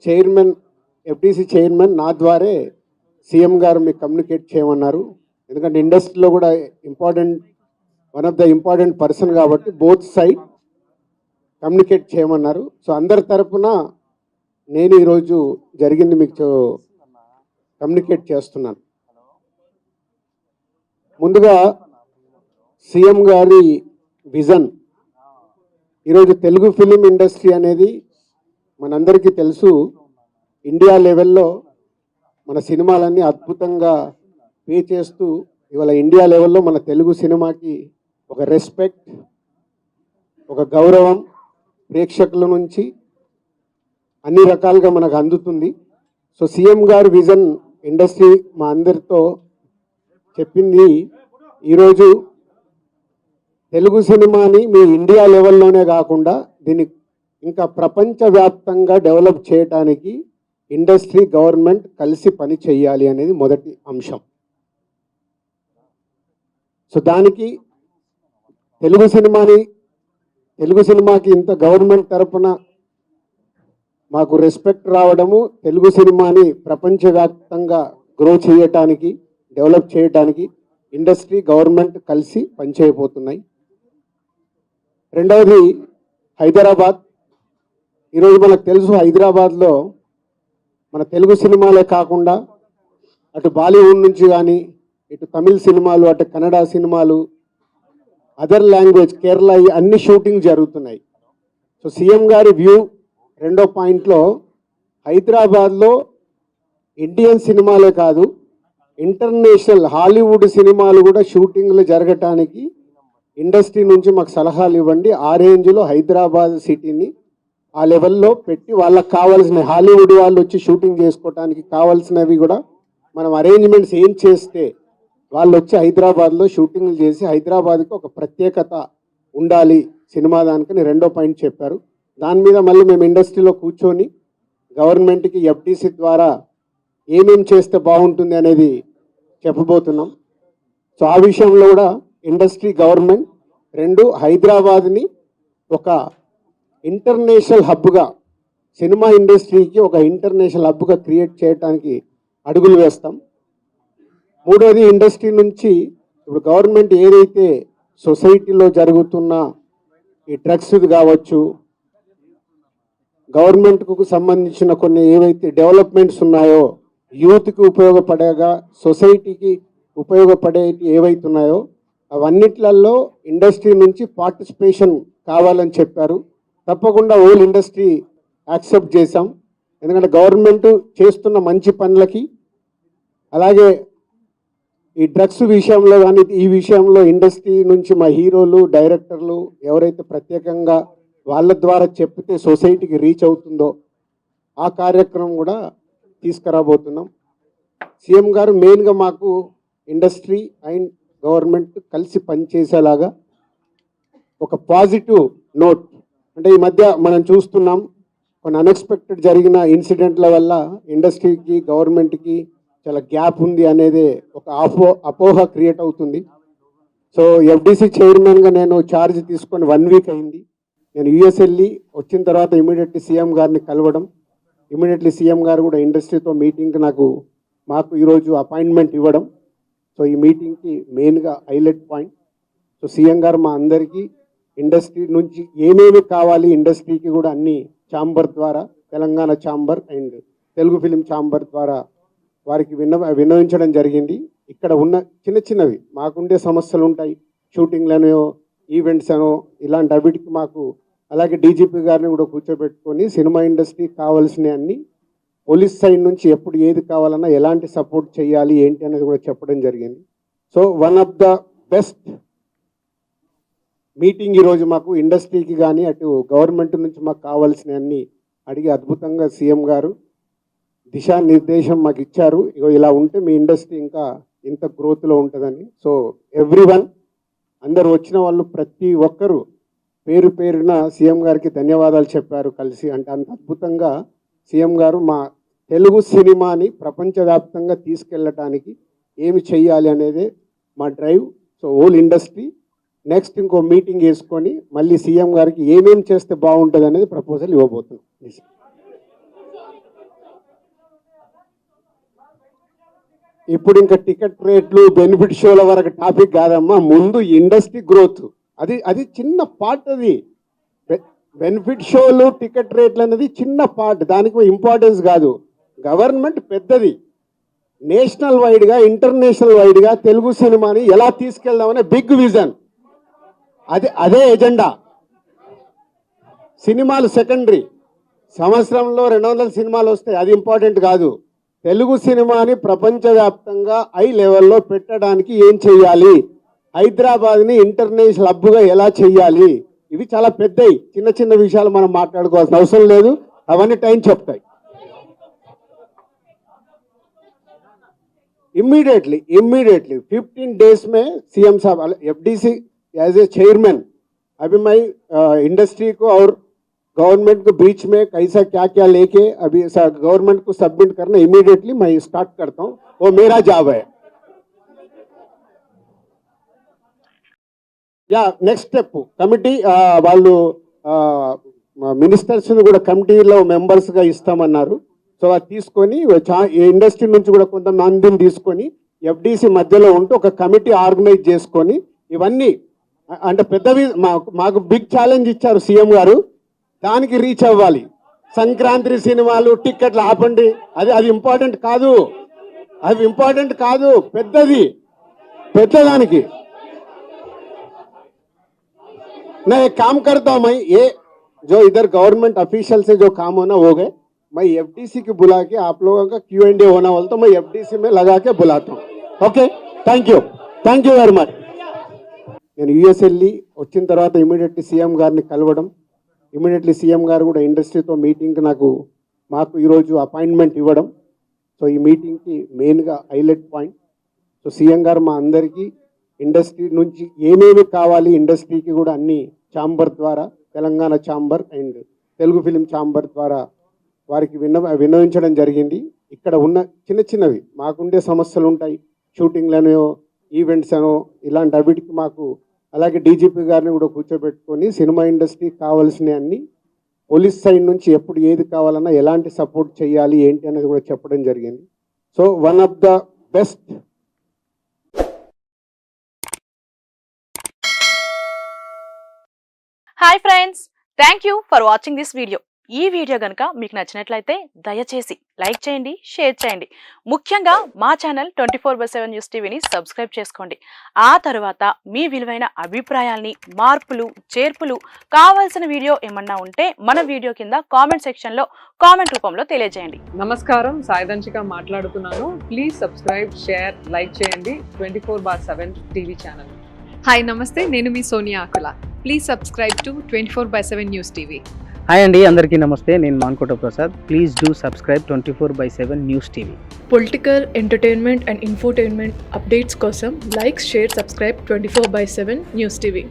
Chairman FDC chairman నా ద్వారే CM గారు మీకు కమ్యూనికేట్ చేయమన్నారు. ఎందుకంటే ఇండస్ట్రీలో కూడా one of the important person కాబట్టి బోత్ సైడ్ కమ్యూనికేట్ చేయమన్నారు. సో అందరి తరపున నేను ఈరోజు జరిగింది మీకు కమ్యూనికేట్ చేస్తున్నాను. ముందుగా సీఎం గారి విజన్. ఈరోజు తెలుగు ఫిలిం ఇండస్ట్రీ అనేది మనందరికీ తెలుసు, ఇండియా లెవెల్లో మన సినిమాలన్నీ అద్భుతంగా పే చేస్తూ ఇవాళ ఇండియా లెవెల్లో మన తెలుగు సినిమాకి ఒక రెస్పెక్ట్, ఒక గౌరవం ప్రేక్షకుల నుంచి అన్ని రకాలుగా మనకు అందుతుంది. సో సీఎం గారు విజన్ ఇండస్ట్రీ మా అందరితో చెప్పింది, ఈరోజు తెలుగు సినిమాని మీ ఇండియా లెవెల్లోనే కాకుండా దీన్ని ఇంకా ప్రపంచవ్యాప్తంగా డెవలప్ చేయడానికి ఇండస్ట్రీ గవర్నమెంట్ కలిసి పని చేయాలి అనేది మొదటి అంశం. సో దానికి తెలుగు సినిమాకి ఇంత గవర్నమెంట్ తరపున మాకు రెస్పెక్ట్ రావడము, తెలుగు సినిమాని ప్రపంచవ్యాప్తంగా గ్రో చేయటానికి, డెవలప్ చేయడానికి ఇండస్ట్రీ గవర్నమెంట్ కలిసి పనిచేయబోతున్నాయి. రెండవది హైదరాబాద్. ఈరోజు మనకు తెలుసు, హైదరాబాద్లో మన తెలుగు సినిమాలే కాకుండా అటు బాలీవుడ్ నుంచి కానీ, ఇటు తమిళ్ సినిమాలు, అటు కన్నడ సినిమాలు, అదర్ లాంగ్వేజ్, కేరళ, అన్ని షూటింగ్ జరుగుతున్నాయి. సో సీఎం గారి వ్యూ రెండో పాయింట్లో, హైదరాబాద్లో ఇండియన్ సినిమాలే కాదు, ఇంటర్నేషనల్ హాలీవుడ్ సినిమాలు కూడా షూటింగ్లు జరగటానికి ఇండస్ట్రీ నుంచి మాకు సలహాలు ఇవ్వండి. ఆ రేంజ్లో హైదరాబాద్ సిటీని ఆ లెవెల్లో పెట్టి వాళ్ళకి కావాల్సిన హాలీవుడ్ వాళ్ళు వచ్చి షూటింగ్ చేసుకోవటానికి కావాల్సినవి కూడా మనం అరేంజ్మెంట్స్ ఏం చేస్తే వాళ్ళు వచ్చి హైదరాబాద్లో షూటింగ్లు చేసి హైదరాబాద్కి ఒక ప్రత్యేకత ఉండాలి సినిమా దానికని రెండో పాయింట్ చెప్పారు. దాని మీద మళ్ళీ మేము ఇండస్ట్రీలో కూర్చొని గవర్నమెంట్కి ఎఫ్డిసి ద్వారా ఏమేం చేస్తే బాగుంటుంది అనేది చెప్పబోతున్నాం. సో ఆ విషయంలో కూడా ఇండస్ట్రీ గవర్నమెంట్ రెండు హైదరాబాద్ని ఒక ఇంటర్నేషనల్ హబ్గా, సినిమా ఇండస్ట్రీకి ఒక ఇంటర్నేషనల్ హబ్గా క్రియేట్ చేయడానికి అడుగులు వేస్తాం. మూడోది ఇండస్ట్రీ నుంచి ఇప్పుడు గవర్నమెంట్ ఏదైతే సొసైటీలో జరుగుతున్న ఈ డ్రగ్స్ కావచ్చు, గవర్నమెంట్కు సంబంధించిన కొన్ని ఏవైతే డెవలప్మెంట్స్ ఉన్నాయో, యూత్కి ఉపయోగపడేగా సొసైటీకి ఉపయోగపడేవి ఏవైతే ఉన్నాయో అవన్నిట్లలో ఇండస్ట్రీ నుంచి పార్టిసిపేషన్ కావాలని చెప్పారు. తప్పకుండా హోల్ ఇండస్ట్రీ యాక్సెప్ట్ చేశాం. ఎందుకంటే గవర్నమెంట్ చేస్తున్న మంచి పనులకి, అలాగే ఈ డ్రగ్స్ విషయంలో కానీ ఈ విషయంలో ఇండస్ట్రీ నుంచి మా హీరోలు, డైరెక్టర్లు ఎవరైతే ప్రత్యేకంగా వాళ్ళ ద్వారా చెప్తే సొసైటీకి రీచ్ అవుతుందో ఆ కార్యక్రమం కూడా తీసుకురాబోతున్నాం. సీఎం గారు మెయిన్గా మాకు ఇండస్ట్రీ అండ్ గవర్నమెంట్ కలిసి పనిచేసేలాగా ఒక పాజిటివ్ నోట్, అంటే ఈ మధ్య మనం చూస్తున్నాం కొన్ని అన్ఎక్స్పెక్టెడ్ జరిగిన ఇన్సిడెంట్ల వల్ల ఇండస్ట్రీకి గవర్నమెంట్కి చాలా గ్యాప్ ఉంది అనేది ఒక అపోహ క్రియేట్ అవుతుంది. సో ఎఫ్డిసి చైర్మన్గా నేను ఛార్జ్ తీసుకొని 1 వీక్ అయింది. నేను యూఎస్ వెళ్ళి వచ్చిన తర్వాత ఇమీడియట్లీ సీఎం గారిని కలవడం, ఇమీడియట్లీ సీఎం గారు కూడా ఇండస్ట్రీతో మీటింగ్కి మాకు ఈరోజు అపాయింట్మెంట్ ఇవ్వడం. సో ఈ మీటింగ్కి మెయిన్గా హైలైట్ పాయింట్. సో సీఎం గారు మా అందరికీ ఇండస్ట్రీ నుంచి ఏమేమి కావాలి, ఇండస్ట్రీకి కూడా అన్ని ఛాంబర్ ద్వారా, Telangana chamber and Telugu film chamber ద్వారా వారికి విన్నవించడం జరిగింది. ఇక్కడ ఉన్న చిన్నవి మాకుండే సమస్యలు ఉంటాయి, షూటింగ్లనో ఈవెంట్స్ అనో ఇలాంటి అవిటికి మాకు, అలాగే డీజీపీ గారిని కూడా కూర్చోబెట్టుకొని సినిమా ఇండస్ట్రీకి కావాల్సిన అన్ని, పోలీస్ సైడ్ నుంచి ఎప్పుడు ఏది కావాలన్నా ఎలాంటి సపోర్ట్ చేయాలి ఏంటి అనేది కూడా చెప్పడం జరిగింది. So one of the best meeting ఈరోజు మాకు ఇండస్ట్రీకి కానీ అటు గవర్నమెంట్ నుంచి మాకు కావాల్సిన అన్ని అడిగి అద్భుతంగా సీఎం గారు దిశానిర్దేశం మాకు ఇచ్చారు. ఇగో ఇలా ఉంటే మీ ఇండస్ట్రీ ఇంకా ఇంత గ్రోత్లో ఉంటుందని. సో ఎవ్రీవన్, అందరు వచ్చిన వాళ్ళు ప్రతి ఒక్కరూ పేరు పేరున సీఎం గారికి ధన్యవాదాలు చెప్పారు కలిసి. అంటే అంత అద్భుతంగా సీఎం గారు మా తెలుగు సినిమాని ప్రపంచవ్యాప్తంగా తీసుకెళ్ళటానికి ఏమి చెయ్యాలి అనేదే మా drive. So whole industry next ఇంకో మీటింగ్ వేసుకొని మళ్ళీ సీఎం గారికి ఏమేమి చేస్తే బాగుంటుంది అనేది ప్రపోజల్ ఇవ్వబోతున్నాం. ఇప్పుడు ఇంకా టికెట్ రేట్లు బెనిఫిట్ షోల వరకు టాపిక్ కాదమ్మా, ముందు ఇండస్ట్రీ గ్రోత్. అది చిన్న పార్ట్. అది బెనిఫిట్ షోలు టికెట్ రేట్లు అనేది చిన్న పార్ట్, దానికి ఇంపార్టెన్స్ కాదు. గవర్నమెంట్ పెద్దది, నేషనల్ వైడ్గా ఇంటర్నేషనల్ వైడ్గా తెలుగు సినిమాని ఎలా తీసుకెళ్దామనే బిగ్ విజన్. అదే ఎజెండా. సినిమాలు సెకండరీ. సంవత్సరంలో 200 సినిమాలు వస్తాయి, అది ఇంపార్టెంట్ కాదు. తెలుగు సినిమాని ప్రపంచవ్యాప్తంగా హై లెవెల్లో పెట్టడానికి ఏం చేయాలి, హైదరాబాద్ని ఇంటర్నేషనల్ హబ్గా ఎలా చేయాలి, ఇవి చాలా పెద్దవి. చిన్న చిన్న విషయాలు మనం మాట్లాడుకోవాల్సిన అవసరం లేదు, అవన్నీ టైం చెప్తాయి. इमीडिएटली 15 डेज में सीएम साहब एफडीसी एज ए चेयरमैन, अभी मैं इंडस्ट्री को और गवर्नमेंट को बीच में कैसा क्या क्या लेके अभी गवर्नमेंट को सबमिट करना इमीडिएटली मैं स्टार्ट करता हूँ, वो मेरा जॉब है. या नेक्स्ट स्टेप कमिटी వాళ్ళు మినిస్టర్స్ని కూడా కమిటీలో మెంబర్స్గా ఇస్తామన్నారు. సో అది తీసుకొని ఇండస్ట్రీ నుంచి కూడా కొంతమందిని తీసుకొని ఎఫ్డీసీ మధ్యలో ఉంటూ ఒక కమిటీ ఆర్గనైజ్ చేసుకొని ఇవన్నీ అంటే పెద్దవి మాకు బిగ్ ఛాలెంజ్ ఇచ్చారు సీఎం గారు, దానికి రీచ్ అవ్వాలి. సంక్రాంతి సినిమాలు టిక్కెట్లు ఆపండి, అది ఇంపార్టెంట్ కాదు, పెద్దదానికి. मैं एक काम करता हूँ, मैं ये जो इधर गवर्नमेंट ऑफिशियल से जो काम होना हो गए, मैं एफडीसी की बुला के आप लोगों का Q&A होना बोलता हूँ, मैं एफडीसी में लगा के बुलाता हूँ. Okay, thank you very much. నేను యూఎస్ వెళ్ళి వచ్చిన తర్వాత ఇమీడియట్లీ సీఎం గారిని కలవడం, ఇమీడియట్లీ సీఎం గారు కూడా ఇండస్ట్రీతో మీటింగ్కి మాకు ఈరోజు అపాయింట్మెంట్ ఇవ్వడం. సో ఈ మీటింగ్కి మెయిన్గా హైలైట్ పాయింట్. సో సీఎం గారు మా అందరికీ ఇండస్ట్రీ నుంచి ఏమేమి కావాలి, ఇండస్ట్రీకి కూడా అన్ని ఛాంబర్ ద్వారా, Telangana chamber and Telugu film chamber ద్వారా వారికి విన్నవించడం జరిగింది. ఇక్కడ ఉన్న చిన్నవి మాకుండే సమస్యలు ఉంటాయి, షూటింగ్లనో ఈవెంట్స్ అనో ఇలాంటి అవిటికి మాకు, అలాగే డీజీపీ గారిని కూడా కూర్చోబెట్టుకొని సినిమా ఇండస్ట్రీకి కావాల్సిన అన్ని, పోలీస్ సైడ్ నుంచి ఎప్పుడు ఏది కావాలన్నా ఎలాంటి సపోర్ట్ చేయాలి ఏంటి అనేది కూడా చెప్పడం జరిగింది. So one of the best. Hi friends, thank you for watching this video. ఈ వీడియో కనుక మీకు నచ్చినట్లయితే దయచేసి లైక్ చేయండి, షేర్ చేయండి. ముఖ్యంగా మా ఛానల్ 24/7 న్యూస్ టీవీని సబ్స్క్రైబ్ చేసుకోండి. ఆ తర్వాత మీ విలువైన అభిప్రాయాల్ని, మార్పులు, చేర్పులు, కావాల్సిన వీడియో ఏమన్నా ఉంటే మన వీడియో కింద కామెంట్ సెక్షన్లో కామెంట్ రూపంలో తెలియజేయండి. నమస్కారం, సాయిదంచిక మాట్లాడుతున్నాను. ప్లీజ్ సబ్స్క్రైబ్, షేర్, లైక్ చేయండి 24/7 టీవీ ఛానల్. హాయ్ నమస్తే, నేను మీ Sonia Akula. Please subscribe to 24/7 news TV. Hi అండి, అందరికీ నమస్తే. నేను Mankota Prasad. Please do subscribe 24/7 news TV. Political, entertainment and infotainment updates కోసం like, share, subscribe 24/7 news TV.